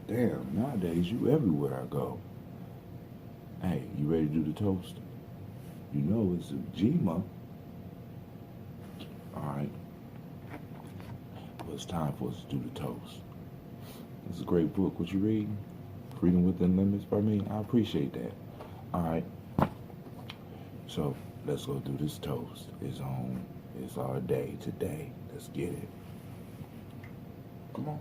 Damn, nowadays you everywhere I go. Hey, you ready to do the toast? You know it's Ujima. Alright, well it's time for us to do the toast. It's a great book. What you reading? Freedom Within Limits by me. I appreciate that. Alright, so let's go do this toast. It's our day today. Let's get it. Come on.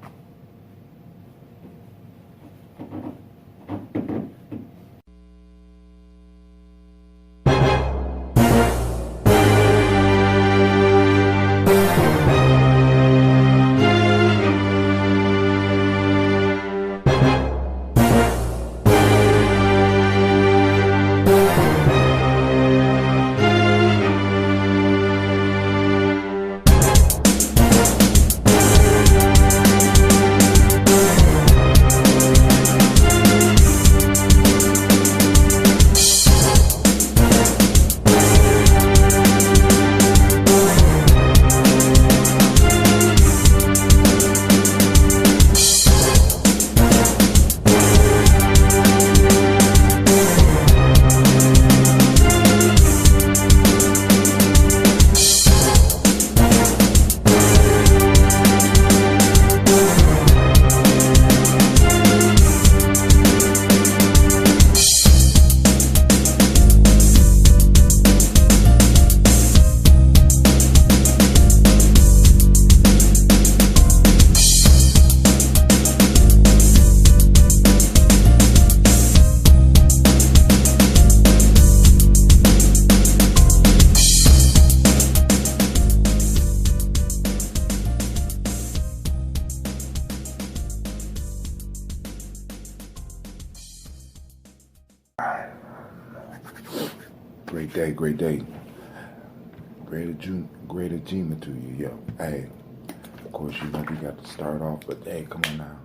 Great day, great day. Great Ujima to you, yo. Hey, of course you know we got to start off, but hey, come on now.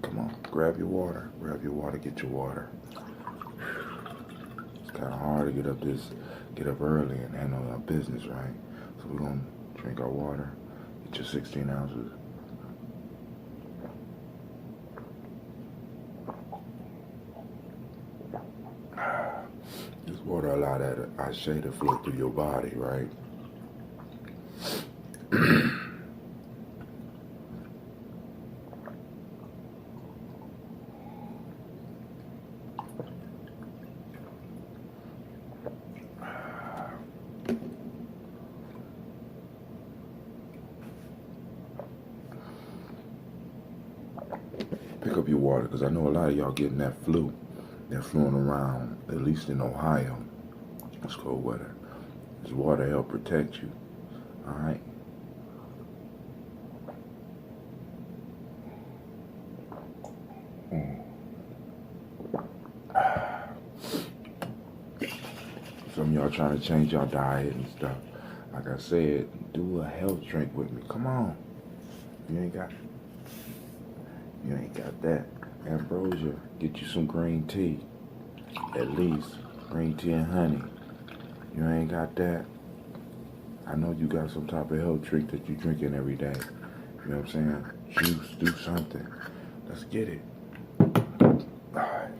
Come on, grab your water, get your water. It's kind of hard to get up early and handle our business, right? So we're gonna drink our water. Get your 16 ounces. This water allow that ashe to flow through your body, right? Pick up your water, because I know a lot of y'all getting that flu. They're flowing around, at least in Ohio. It's cold weather. This water help protect you. All right. Some of y'all trying to change your diet and stuff. Like I said, do a health drink with me. Come on. You ain't got that. Ambrosia, get you some green tea. At least green tea and honey. You ain't got that. I know you got some type of health drink that you drinking every day. You know what I'm saying? Juice, do something. Let's get it. Alright.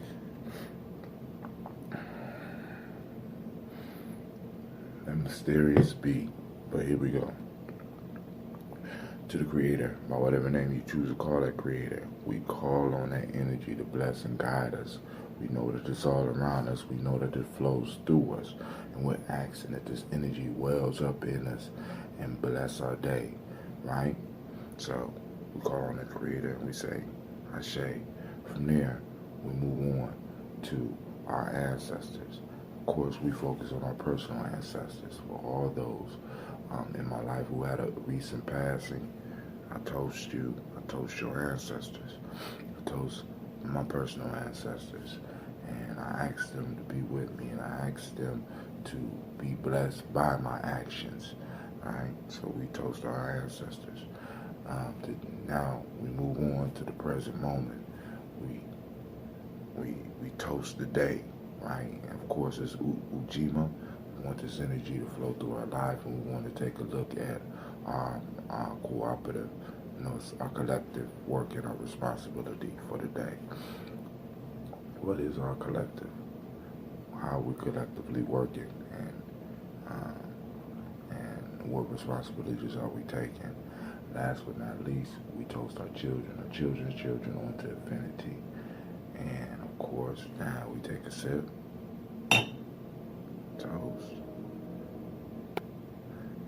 That mysterious beat. But here we go. To the Creator, by whatever name you choose to call that Creator, we call on that energy to bless and guide us. We know that it's all around us. We know that it flows through us. And we're asking that this energy wells up in us and bless our day, right? So we call on the Creator and we say, Ashe. From there, we move on to our ancestors. Of course, we focus on our personal ancestors. For all those in my life who had a recent passing, I toast you. I toast your ancestors. I toast my personal ancestors. And I ask them to be with me, and I ask them to be blessed by my actions. Right? So we toast our ancestors. Now we move on to the present moment. We toast the day, right? And of course, it's Ujima. We want this energy to flow through our life, and we want to take a look at our cooperative it's our collective work and our responsibility for the day. What is our collective? How are we collectively working, and what responsibilities are we taking? Last but not least, we toast our children's children on to infinity. And of course, now we take a sip, toast,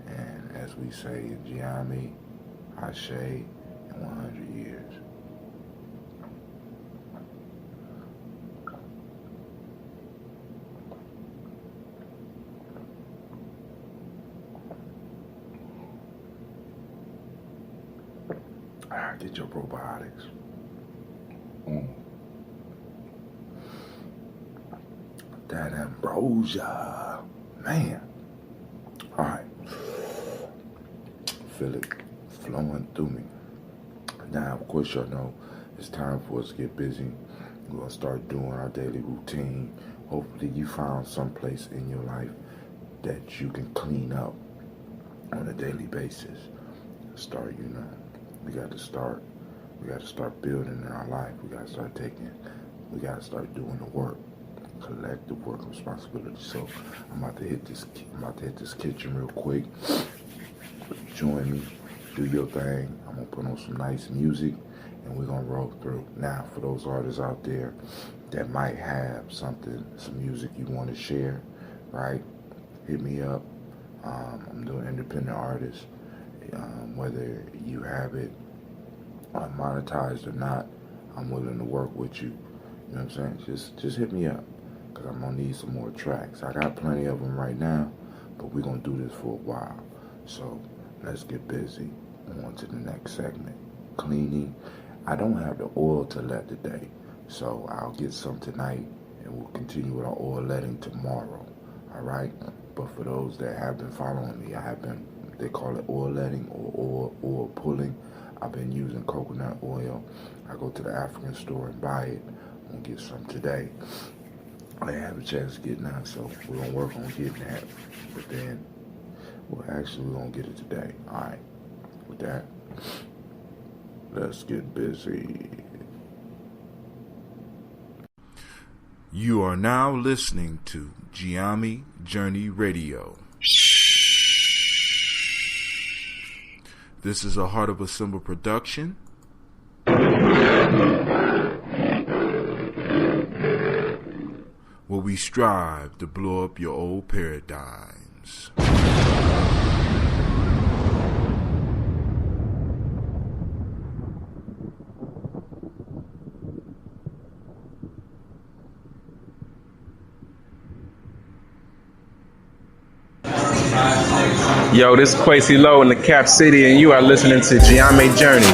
and as we say in Gye-Nyame, Ashe, in 100 years. Get your probiotics. That ambrosia, man. All right, feel it flowing through me. Now, of course, y'all know it's time for us to get busy. We're gonna start doing our daily routine. Hopefully, you found some place in your life that you can clean up on a daily basis. Start, we got to start building in our life. We got to start doing the work, collective work responsibility. So I'm about to hit this kitchen real quick. Join me, do your thing. I'm gonna put on some nice music and we're gonna roll through. Now, for those artists out there that might have some music you want to share, right? Hit me up. I'm doing independent artists. Whether you have it monetized or not, I'm willing to work with you. You know what I'm saying? Just hit me up, because I'm going to need some more tracks. I got plenty of them right now, but we're going to do this for a while. So let's get busy. On to the next segment. Cleaning. I don't have the oil to let today, so I'll get some tonight, and we'll continue with our oil letting tomorrow. All right? But for those that have been following me, they call it oil letting or oil pulling. I've been using coconut oil. I go to the African store and buy it. I'm going to get some today. I didn't have a chance to get none, so we're going to work on getting that. But then, we're going to get it today. All right. With that, let's get busy. You are now listening to Gye-Nyame Journey Radio. This is a Heart of a Symbol production. Where we strive to blow up your old paradigms. Yo, this is Quasi Low in the Cap City, and you are listening to Gye-Nyame Journey.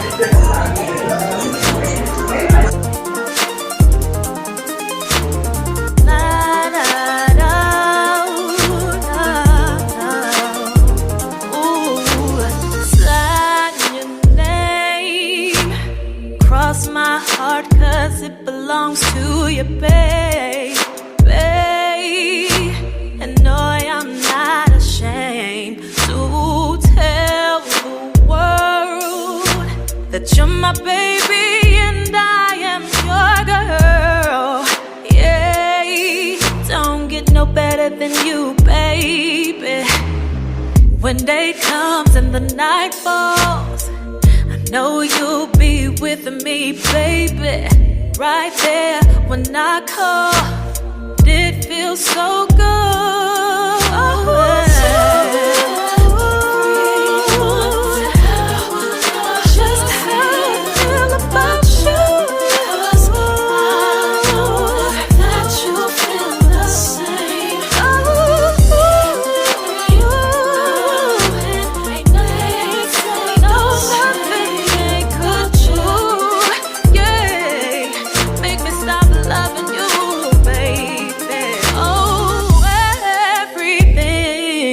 Sign your name, cross my heart 'cause it belongs to you, babe. And no, I'm not ashamed to tell the world that you're my baby and I am your girl. Yeah, don't get no better than you, baby. When day comes and the night falls, I know you'll be with me, baby. Right there when I call, it feels so good. Just how I feel about you. That you feel the same. Ain't nothing could you. Yeah, make me stop loving you, baby. Oh, everything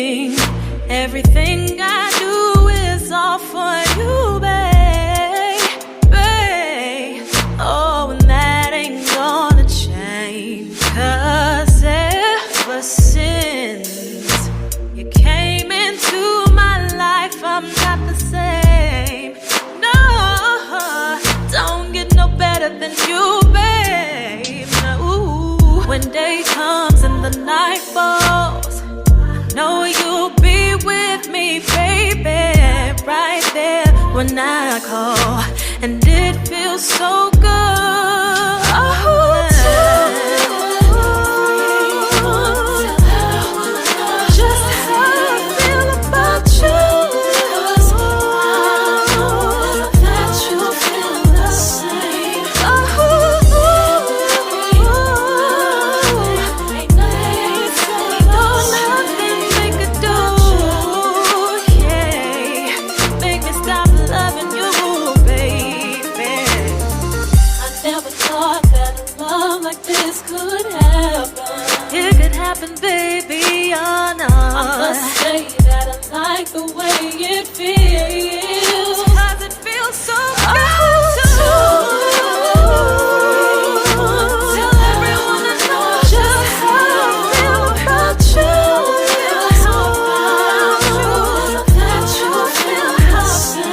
when I call, and it feels so good. Just how I feel about you. That you feel the same. Ain't nothing they could do. Yeah, make me stop loving you, baby. I never thought that a love like this could happen. It could happen, baby. Oh no. I must say that I like the way it feels. 'Cause it feels so good too. Tell everyone I know just how I feel about you. That you feel the same.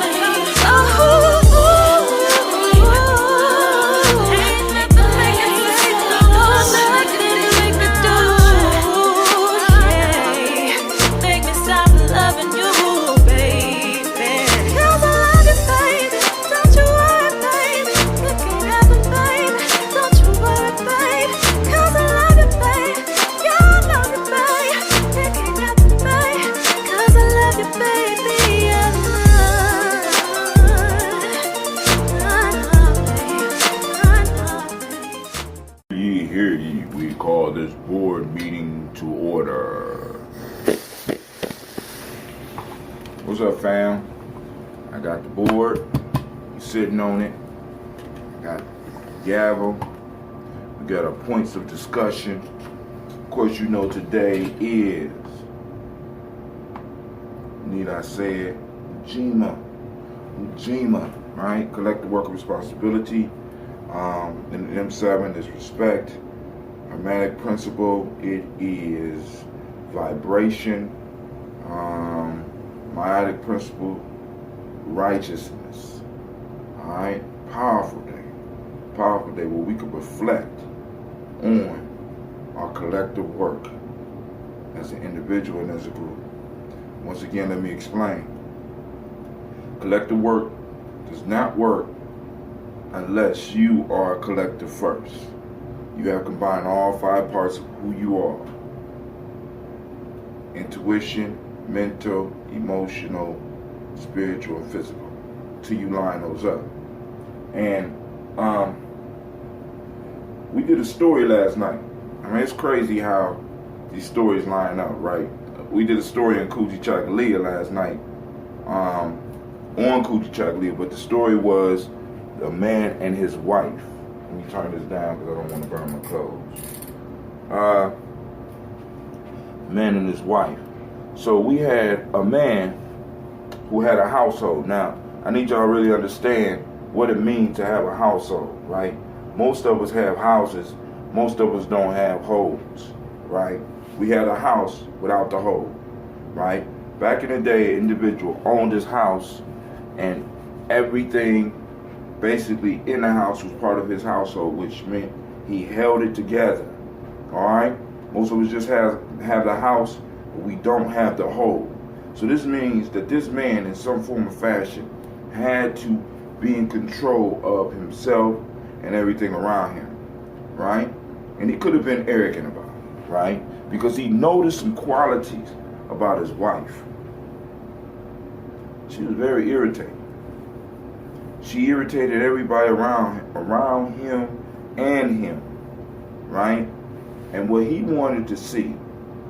Ain't nothing they can say, no nothing they could do. Yeah, make me stop loving you, baby. 'Cause I love you, baby. Don't you worry, baby. It can't happen, baby. Don't you worry, baby. 'Cause I love you, baby. Yeah, I love you, baby. It can't happen, baby. 'Cause I love you, baby. Yeah, Ye hear ye, we call this board meeting to order. What's up, fam? I got the board, you sitting on it. I got the gavel. We got our points of discussion. Of course, you know today is, need I say it, Ujima, right? Collective worker responsibility. In M7 is respect. Hermetic principle, it is vibration. Myotic principle, righteousness. Alright? Powerful day where we can reflect on our collective work as an individual and as a group. Once again, let me explain. Collective work does not work unless you are a collective first. You have combined all 5 parts of who you are. Intuition, mental, emotional, spiritual, and physical. Till you line those up. And we did a story last night. I mean, it's crazy how these stories line up, right? We did a story in Gye-Nyame last night, on Gye-Nyame, but the story was a man and his wife. Let me turn this down because I don't want to burn my clothes. Man and his wife. So we had a man who had a household. Now, I need y'all to really understand what it means to have a household, right? Most of us have houses. Most of us don't have homes, right? We had a house without the home, right? Back in the day, an individual owned his house, and everything basically in the house was part of his household, which meant he held it together. All right? Most of us just have the house, but we don't have the whole. So this means that this man, in some form or fashion, had to be in control of himself and everything around him, right? And he could have been arrogant about it, right? Because he noticed some qualities about his wife. She was very irritating. She irritated everybody around him and him, right? And what he wanted to see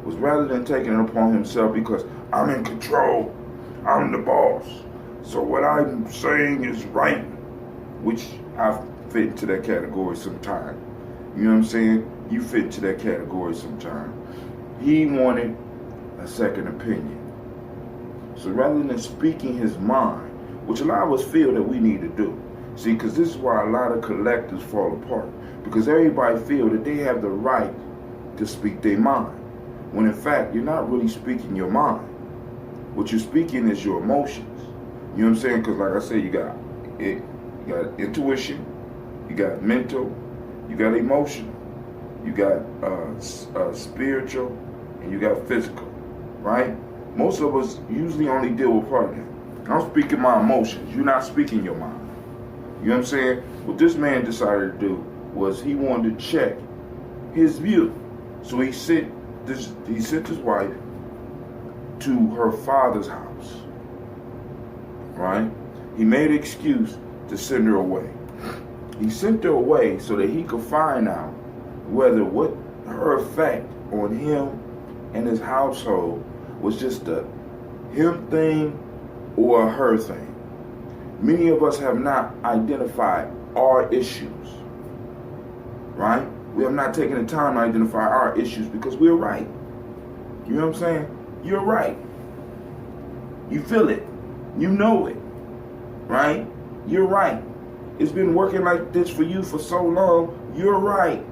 was, rather than taking it upon himself, because I'm in control, I'm the boss, so what I'm saying is right, which I fit into that category sometime. You know what I'm saying? You fit into that category sometime. He wanted a second opinion. So rather than speaking his mind, which a lot of us feel that we need to do. See, because this is why a lot of collectives fall apart. Because everybody feel that they have the right to speak their mind. When in fact, you're not really speaking your mind. What you're speaking is your emotions. You know what I'm saying? Because like I said, you got intuition, you got mental, you got emotional, you got spiritual, and you got physical, right? Most of us usually only deal with part of that. I'm speaking my emotions. You're not speaking your mind. You know what I'm saying? What this man decided to do was he wanted to check his view. So he sent his wife to her father's house. Right? He made an excuse to send her away. He sent her away so that he could find out whether what her effect on him and his household was just a him thing or a her thing. Many of us have not identified our issues, right? We have not taken the time to identify our issues because we're right. You know what I'm saying? You're right. You feel it. You know it, right? You're right. It's been working like this for you for so long. You're right.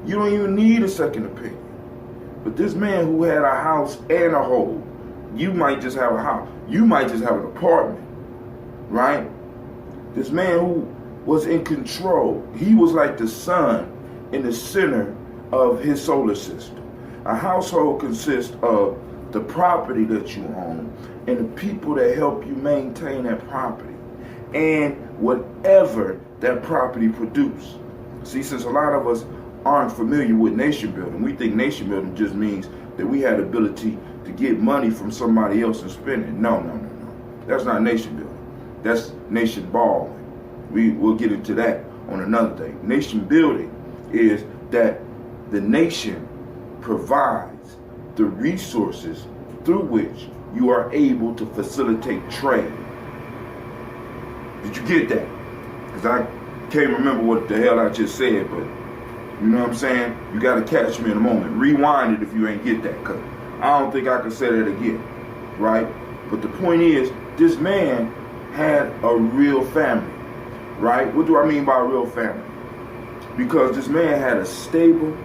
You don't even need a second opinion. But this man who had a house and a home, you might just have a house. You might just have an apartment, right? This man who was in control, he was like the sun in the center of his solar system. A household consists of the property that you own and the people that help you maintain that property and whatever that property produces. See, since a lot of us aren't familiar with nation building, we think nation building just means that we had the ability to get money from somebody else and spend it. No. That's not nation building. That's nation borrowing. We'll get into that on another day. Nation building is that the nation provides the resources through which you are able to facilitate trade. Did you get that? Because I can't remember what the hell I just said, but you know what I'm saying? You got to catch me in a moment. Rewind it if you ain't get that, because I don't think I can say that again, right? But the point is, this man had a real family, right? What do I mean by a real family? Because this man had a stable,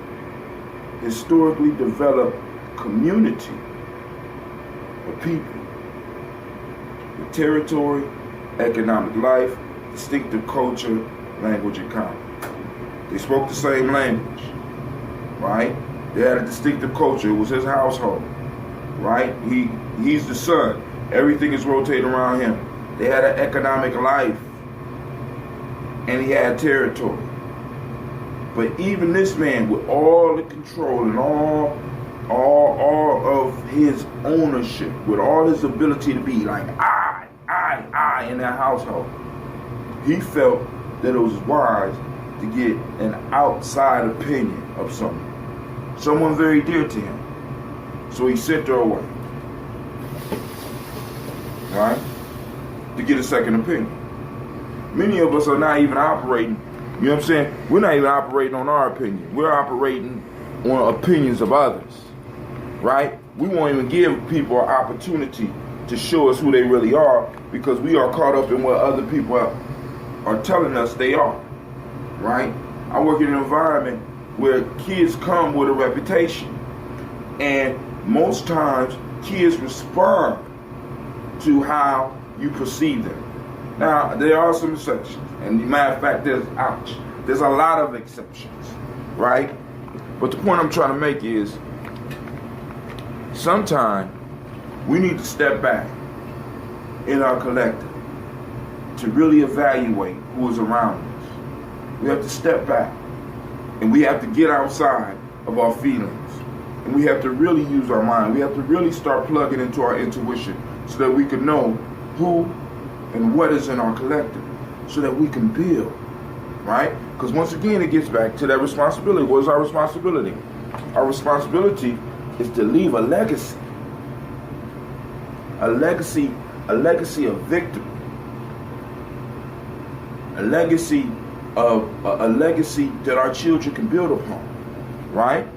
historically developed community of people with territory, economic life, distinctive culture, language, and common. They spoke the same language, right? They had a distinctive culture. It was his household, right? He's the son. Everything is rotating around him. They had an economic life, and he had territory. But even this man, with all the control and all of his ownership, with all his ability to be like I in that household, he felt that it was wise to get an outside opinion of someone very dear to him. So he sent her away, right, to get a second opinion. Many of us are not even operating, you know what I'm saying? We're not even operating on our opinion. We're operating on opinions of others, right? We won't even give people an opportunity to show us who they really are because we are caught up in what other people are telling us they are, right? I work in an environment where kids come with a reputation, and most times kids respond to how you perceive them. Now, there are some exceptions, and matter of fact, there's a lot of exceptions, right? But the point I'm trying to make is, sometimes we need to step back in our collective to really evaluate who is around us. We have to step back, and we have to get outside of our feelings, and we have to really use our mind. We have to really start plugging into our intuition so that we can know who and what is in our collective, so that we can build, right? Because once again, it gets back to that responsibility. What is our responsibility? Our responsibility is to leave a legacy. A legacy of victory. A legacy that our children can build upon, right?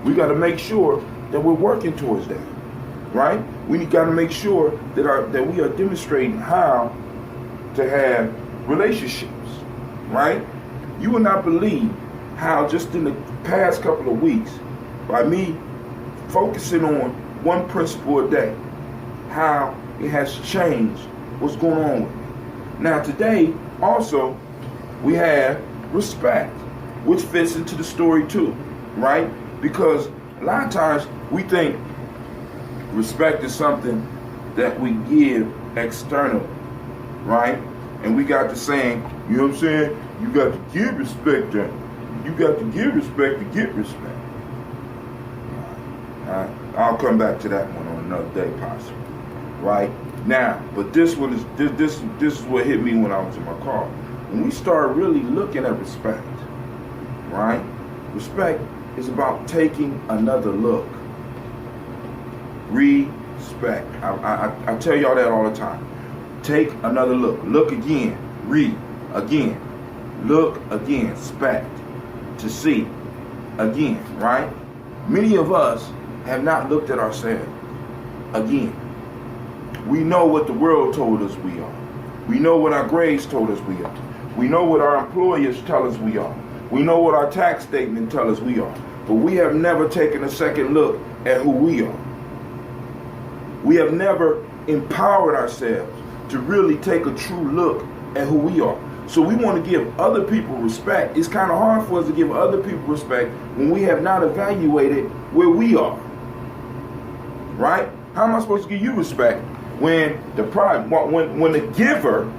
We got to make sure that we're working towards that, right? We got to make sure that we are demonstrating how to have relationships, right? You will not believe how just in the past couple of weeks, by me focusing on one principle a day, how it has changed what's going on with me. Now today, also, we have respect, which fits into the story too, right? Because a lot of times we think respect is something that we give externally, right? And we got the saying, you know what I'm saying? You got to give respect, you got to give respect to get respect. I'll come back to that one on another day, possibly. Right now, but this one is this is what hit me when I was in my car. When we start really looking at respect, right? Respect is about taking another look. Respect. I tell y'all that all the time. Take another look. Look again. Read again. Look again. Spect. To see again. Right? Many of us have not looked at ourselves again. We know what the world told us we are. We know what our grades told us we are. We know what our employers tell us we are. We know what our tax statement tell us we are. But we have never taken a second look at who we are. We have never empowered ourselves to really take a true look at who we are. So we want to give other people respect. It's kind of hard for us to give other people respect when we have not evaluated where we are. Right? How am I supposed to give you respect when the giver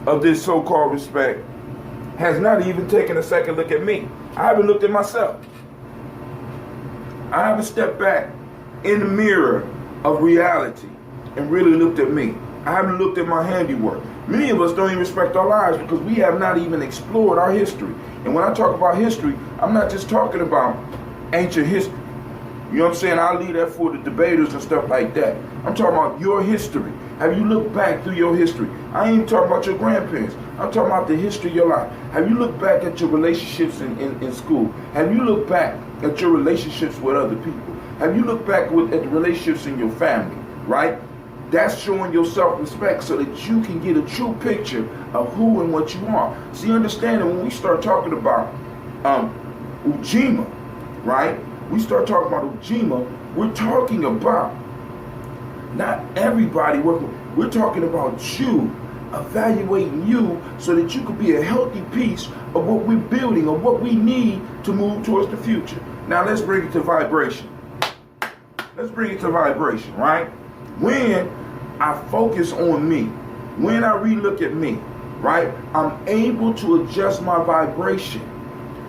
of this so-called respect has not even taken a second look at me? I haven't looked at myself. I haven't stepped back in the mirror of reality and really looked at me. I haven't looked at my handiwork. Many of us don't even respect our lives because we have not even explored our history. And when I talk about history, I'm not just talking about ancient history. You know what I'm saying? I'll leave that for the debaters and stuff like that. I'm talking about your history. Have you looked back through your history? I ain't even talking about your grandparents. I'm talking about the history of your life. Have you looked back at your relationships in school? Have you looked back at your relationships with other people? Have you looked back at the relationships in your family, right? That's showing your self-respect so that you can get a true picture of who and what you are. See, understanding when we start talking about Ujima, right? We start talking about Ujima, we're talking about not everybody working. We're talking about you, evaluating you so that you could be a healthy piece of what we're building or what we need to move towards the future. Now let's bring it to vibration. Let's bring it to vibration, right? When I focus on me, when I relook at me, right, I'm able to adjust my vibration,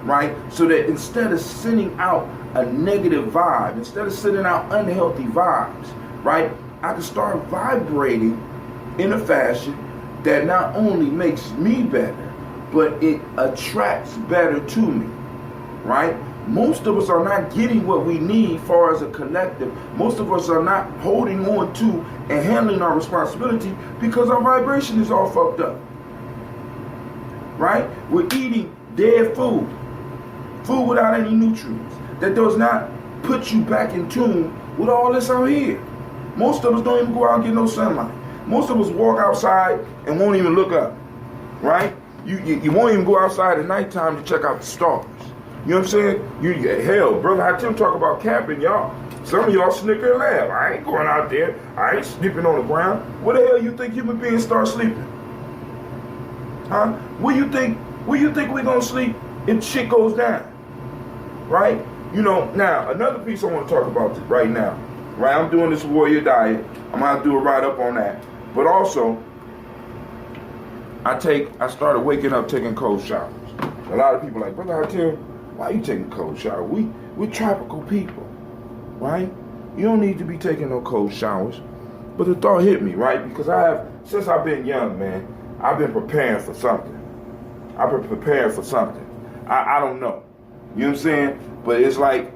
right? So that instead of sending out a negative vibe, instead of sending out unhealthy vibes, right, I can start vibrating in a fashion that not only makes me better, but it attracts better to me, right? Most of us are not getting what we need far as a collective. Most of us are not holding on to and handling our responsibility because our vibration is all fucked up, right? We're eating dead food, food without any nutrients, that does not put you back in tune with all this out here. Most of us don't even go out and get no sunlight. Most of us walk outside and won't even look up, right? You won't even go outside at nighttime to check out the stars. You know what I'm saying? Hell, brother, I tell talk about camping, y'all. Some of y'all snicker and laugh. I ain't going out there. I ain't sleeping on the ground. Where the hell you think human beings start sleeping? Huh? Where you think we gonna sleep if shit goes down? Right? You know, now, another piece I want to talk about right now. Right, I'm doing this warrior diet. I'm gonna do a write up on that. But also, I started waking up taking cold showers. A lot of people are like, Brother Hartel, why are you taking a cold shower? We're tropical people, right? You don't need to be taking no cold showers. But the thought hit me, right? Because since I've been young, man, I've been preparing for something. I've been preparing for something. I don't know. You know what I'm saying? But it's like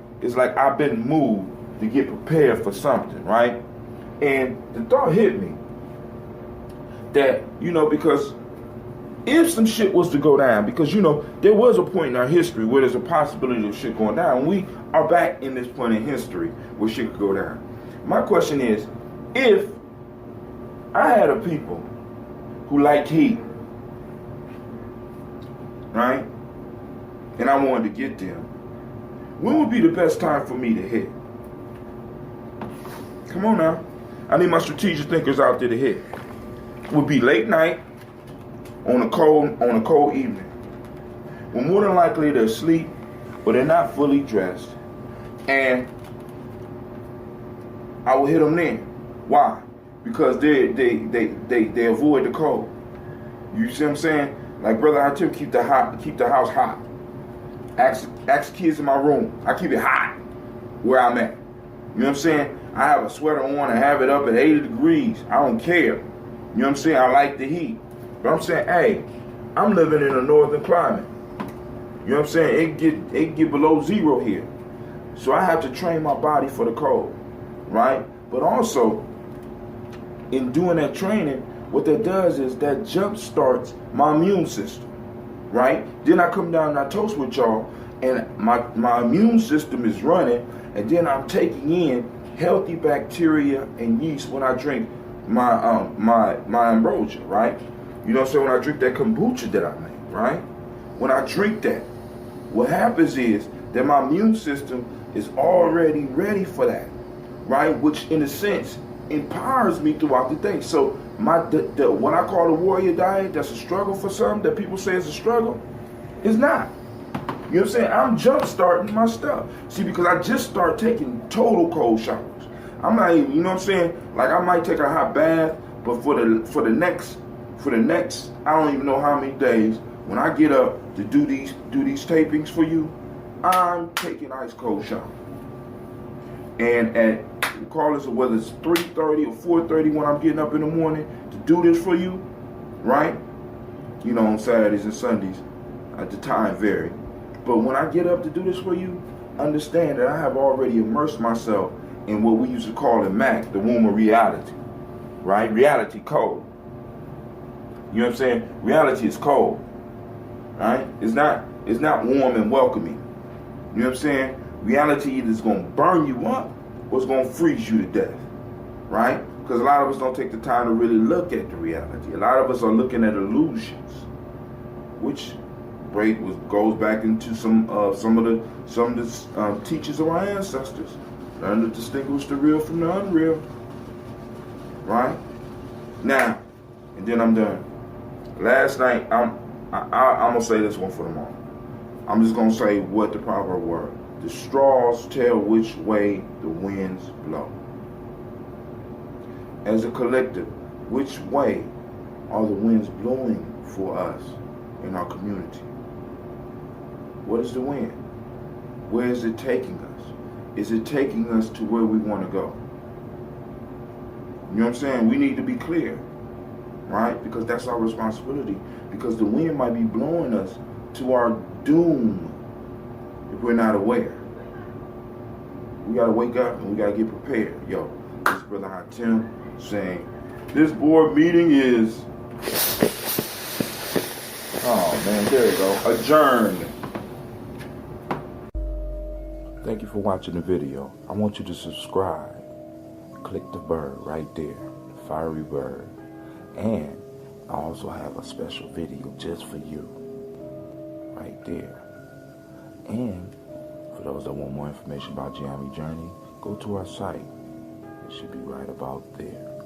I've been moved to get prepared for something, right? And the thought hit me that, you know, because if some shit was to go down, because, you know, there was a point in our history where there's a possibility of shit going down. We are back in this point in history where shit could go down. My question is, if I had a people who liked heat, right, and I wanted to get them, when would be the best time for me to hit? Come on now. I need my strategic thinkers out there to hit. It would be late night on a cold evening. Well, more than likely they're asleep, but they're not fully dressed. And I will hit them then. Why? because they avoid the cold. You see what I'm saying? Like Brother Hatim, keep the house hot. Ask kids in my room. I keep it hot where I'm at. You know what I'm saying? I have a sweater on and have it up at 80 degrees. I don't care. You know what I'm saying? I like the heat. But I'm saying, hey, I'm living in a northern climate. You know what I'm saying? It get below zero here. So I have to train my body for the cold, right? But also, in doing that training, what that does is that jump starts my immune system, right? Then I come down and I toast with y'all, and my immune system is running, and then I'm taking in healthy bacteria and yeast when I drink my ambrosia, right? You know what I'm saying? When I drink that kombucha that I make, right? When I drink that, what happens is that my immune system is already ready for that, right? Which in a sense empowers me throughout the day. So what I call the warrior diet, that's a struggle for some, that people say is a struggle, is not. You know what I'm saying? I'm jump starting my stuff. See, because I just start taking total cold showers. I'm not even, you know what I'm saying? Like I might take a hot bath, but for the next, I don't even know how many days, when I get up to do these tapings for you, I'm taking ice cold shower. And regardless of whether it's 3:30 or 4:30 when I'm getting up in the morning to do this for you, right? You know, on Saturdays and Sundays, the time vary. But when I get up to do this for you, understand that I have already immersed myself in what we used to call in MAC, the womb of reality, right? Reality cold. You know what I'm saying? Reality is cold, right? It's not warm and welcoming. You know what I'm saying? Reality either is going to burn you up or it's going to freeze you to death, right? Because a lot of us don't take the time to really look at the reality. A lot of us are looking at illusions, which goes back into some of the teachers of our ancestors. Learn to distinguish the real from the unreal, right? Now, and then I'm done. Last night, I'm gonna say this one for the moment. I'm just gonna say what the proverb word. The straws tell which way the winds blow. As a collective, which way are the winds blowing for us in our community? What is the wind? Where is it taking us? Is it taking us to where we want to go? You know what I'm saying? We need to be clear, right? Because that's our responsibility. Because the wind might be blowing us to our doom if we're not aware. We got to wake up and we got to get prepared. Yo, this is Brother Hatim saying, this board meeting is, oh man, there you go, adjourned. Thank you for watching the video. I want you to subscribe. Click the bird right there, the fiery bird. And I also have a special video just for you, right there. And for those that want more information about Gye-Nyame Journey, go to our site. It should be right about there.